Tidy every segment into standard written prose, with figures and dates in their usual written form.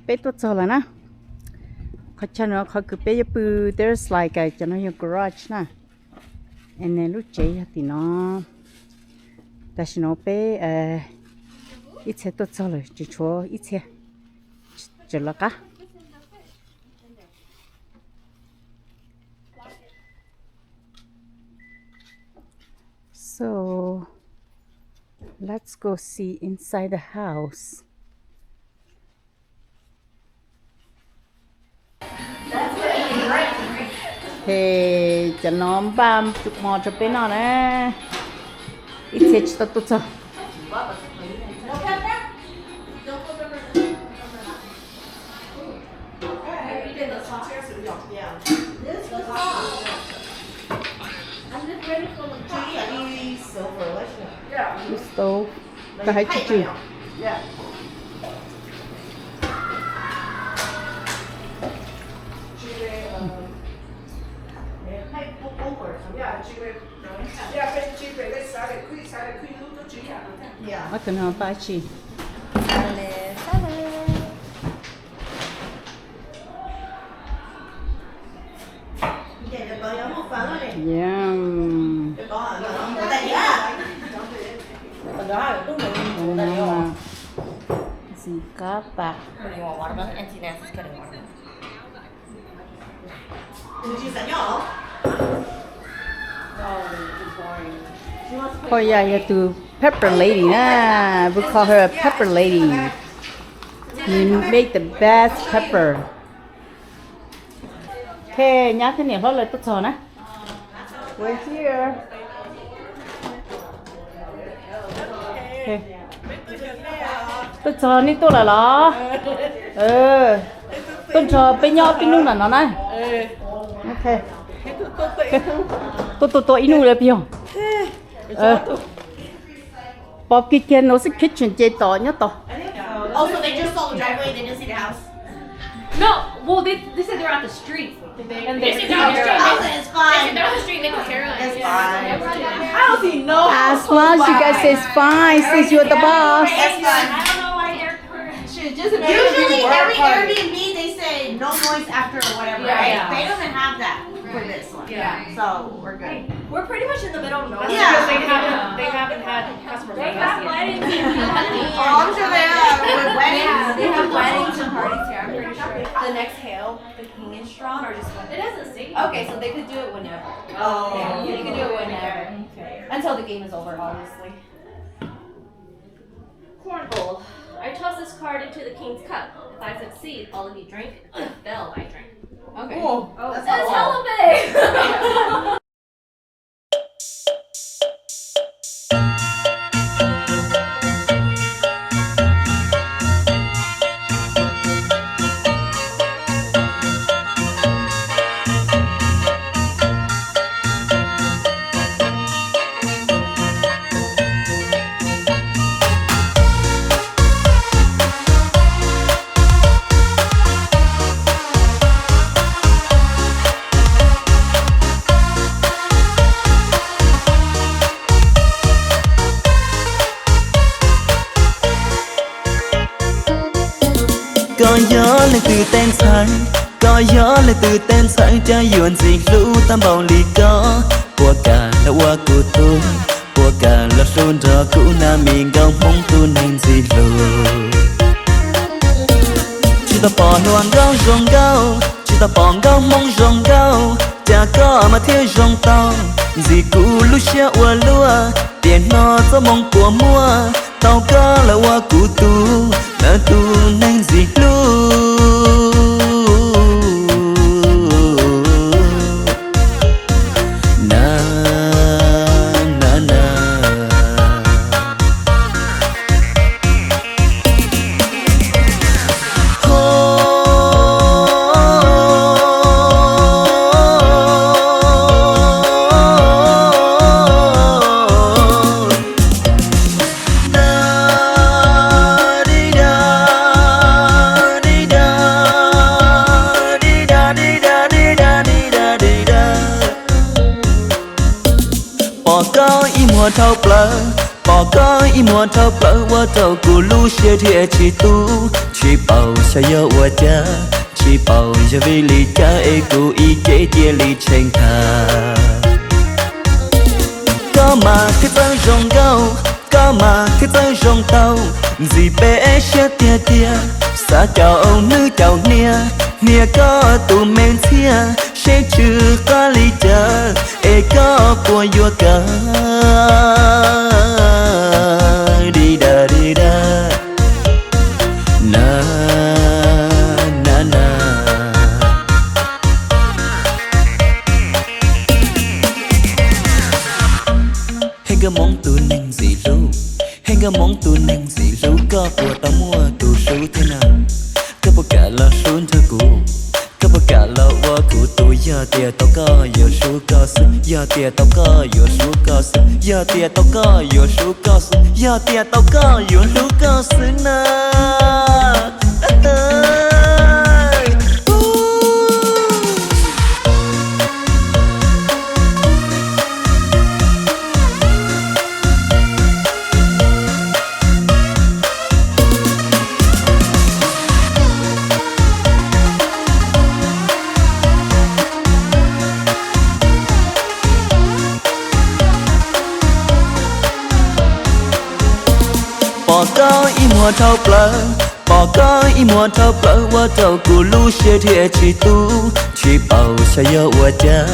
bé tốt rồi là nèเขาcho nóเขาคือbé bự there's like a cho nó yung garage nè and then lúc chế thì nóแต่ฉันเอาไปít xe tốt rồi chỉ cho ít xe chỉ là cả so let's go see inside the house. Thì cho nó ba chục mò cho bé nó nè ít xe cho tốt rồi. Stove có hai chiếc chữ. Ở cần họ ba chi. Yum. Gì cá bạc. Oh yeah, you have to pepper lady nah. We call her a pepper lady. You make the best pepper. Okay, nhá cái này nó lại tốt rồi nè. We're here. Okay. Tốt rồi, ní tốt là nó. Tốt rồi, bên nhau bên nung là nó này. Okay. Tôi inu là biếng. Bob kitchen nó sẽ kitchen chế to nhá to. Oh, so they just sold the driveway, they didn't see the house? No, well, they said they're at the street. And They said they're on the street. They Okay, it's fine. they're on the street making Caroline. It's fine. I don't see no. As long as you guys say it's fine, since you're the boss. It's fine. I don't know why they're. Shit, just Usually every Airbnb they say no noise after or whatever, Yeah, right? yeah. They don't have that for this one. Yeah. So we're good. We're pretty much in the middle of nowhere. Yeah. Because they haven't had customers They like us have yet. weddings. Oh, I'm sure they have with weddings. They have weddings and parties here. I'm pretty sure. The next hail, the king is strong, or just It doesn't say. okay. So they could do it whenever. Oh. Yeah, you can do it whenever until the game is over, obviously. Cornhole. I toss this card into the king's cup. If I succeed, all of you drink. If I fail, I drink. Okay. Oh, That's that's hella big. có gió lên từ tên sáng có gió lên từ tên sáng cho yuan gì lũ tam bầu lì có của cả là qua của tôi của cả là sơn trò cũ nam miền gông mong tu nên gì lù chỉ ta bỏ loạn gông rong gâu chỉ ta bỏ gông mong rong gâu chả có mà thiếu rong tao gì cũ lúc xe ua lúa tiền nó cho mong của mua tao có là qua của tu là tu nên gì na na na bỏ có ý mua thâu bờ qua thâu cù lu xe thiệt chỉ tu chỉ bảo sao yêu qua cha chỉ bảo giờ vì lý cha ấy cù ý chế chia lý tranh thà có mà khi tới rong gâu có mà khi tới rong tàu gì bé xe tia tia xa chào ông nữ chào nia nia có tụ men thia sẽ chưa có lý chờ e có của vua cả đi da na na na hay cái món tu neng gì ru hay cái món tu neng gì ru có của ta mua tu số thế nào có bao cả là xuống thơ cũ có bao cả là qua của tôi giờ tiền tao có giờ số có sự giờ tiền tao có giờ số có sự giờ tiền tao có giờ số có sự giờ tiền tao có giờ số có sự na bỏ có ý mua thâu bờ bỏ có ý mua thâu bờ qua thâu cù lu xe thiệt chỉ tu chỉ bảo sao yêu qua cha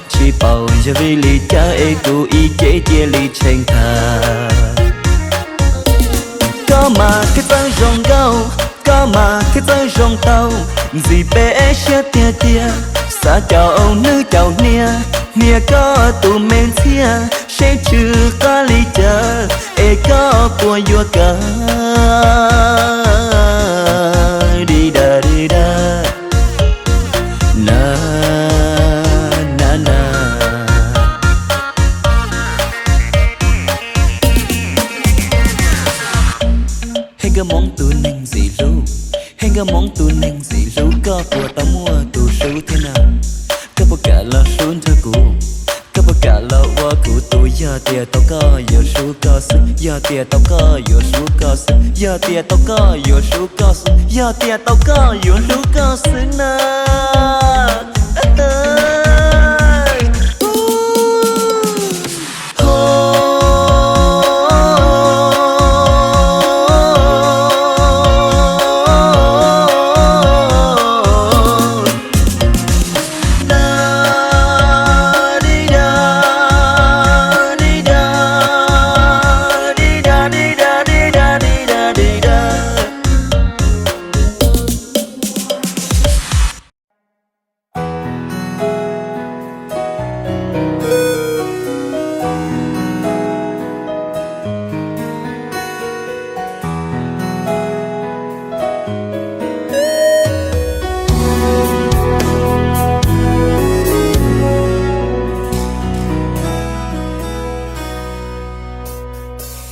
chỉ bảo giờ vì lý cha ấy cù ý chế chia lý tranh thà có mà khi tới rong gâu có mà khi tới rong tàu gì bé xe tia tia xa chào ông nữ chào nia nia có tụ men thia sẽ chưa có lý chờ e có của vua cả đi da na na na hay cái món tu neng gì ru hay cái món tu neng gì ru có của ta mua tu số thế nào có bao cả là xuống thơ cũ có bao cả là qua của tôi giờ tiền tao có giờ số có sự giờ tiền tao có giờ số có sự giờ tiền tao có giờ số có sự giờ tiền tao có giờ số có sự na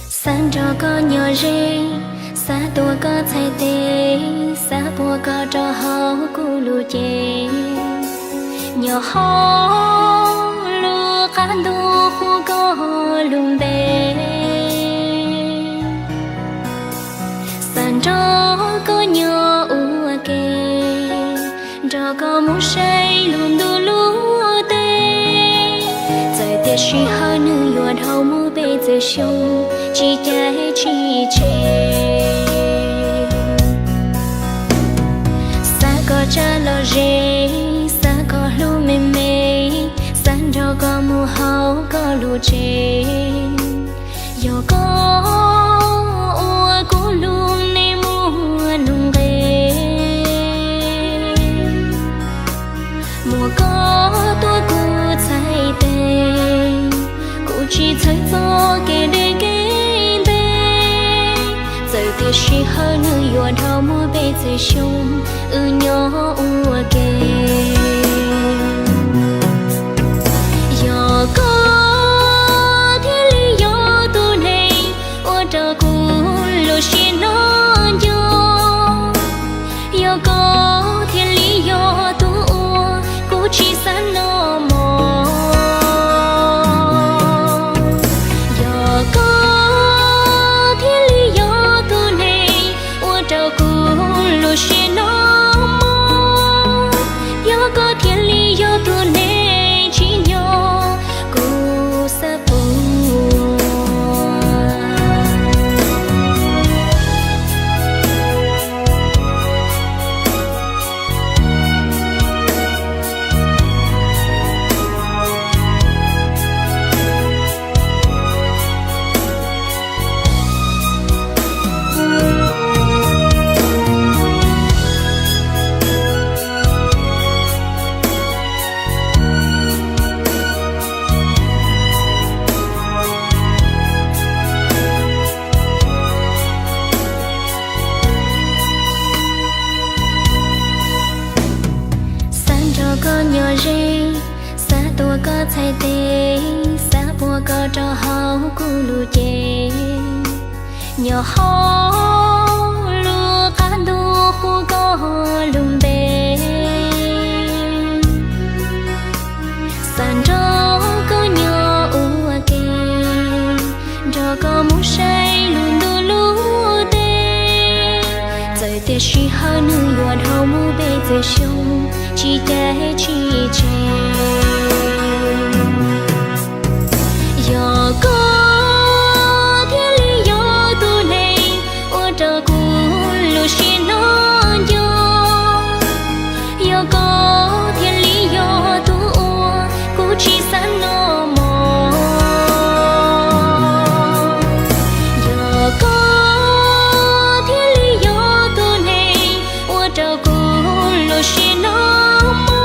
san cho có nhỏ rê xa tua có thay tê xa bùa có cho hó cu lu chê nhỏ hó lu cá đu khu có lùng đê san cho có nhỏ ua kê cho có muốn say luôn đu lúa tê trời tiết suy hơ nữ yuan hậu mu bê giờ sông chỉ cái chỉ chê xa có cha lo rê xa có lu mê mê san cho có mu hậu có lu chê yo có ua cú luôn nê mua nung ghê mùa có tôi cú chạy tê cú chỉ thấy gió kê đê tiếc suy hơ nữ yuan hao mua bê giờ sông nhỏ ua kê yo có thiên lý yo tu này ua trơ cú lô xì nó yo có thiên lý yo tu ua cú chỉ san nó mò yo có chê nhỏ ho lu can du khu có lùng bê san cho có nhỏ u kê cho có muốn say luôn du lu tê trời tê chỉ hơn nữ yuan hậu mu bê tê sông chỉ để chỉ chê yo có thiên lý yo tu này ô trơ cu lu xin nó yo có thiên lý yo tu ô cu chỉ san nó mò yo có thiên lý yo tu này ô trơ cu lu xin nó mò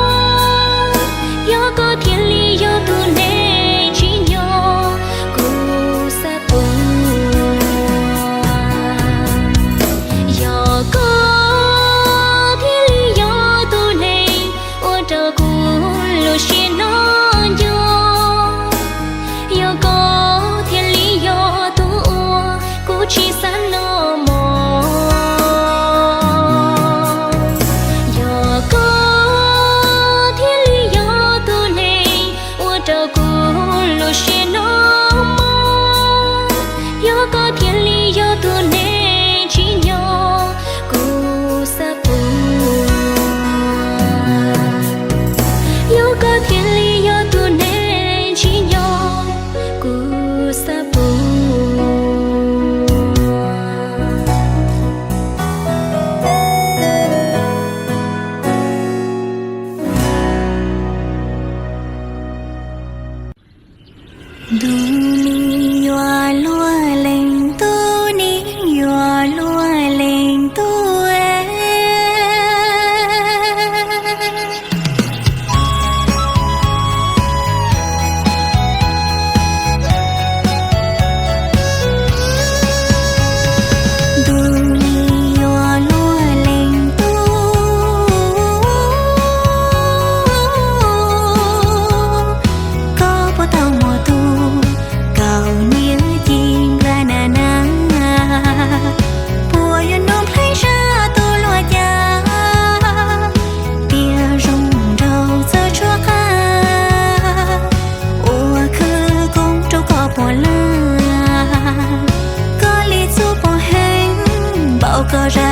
yo có thiên lý yo tu này chỉ san nó mò yo có thiên lý yo tu này ô trâu cu lu xin nó mò yo có thiên lý yo tu này chỉ nhỏ cu sa pu yo có thiên lý yo tu này chỉ nhỏ cu sa pu du ni yo lua lên tu ni yo lua lên tu du ni yo lua lên tu có bao tao mùa tu cầu nhớ chim ra nà nà bùa yo nôm lấy ra tu loa cha tia rong rau giờ chúa ca ô khứ công trâu có bỏ la có lý chú bỏ hẹn bảo có ra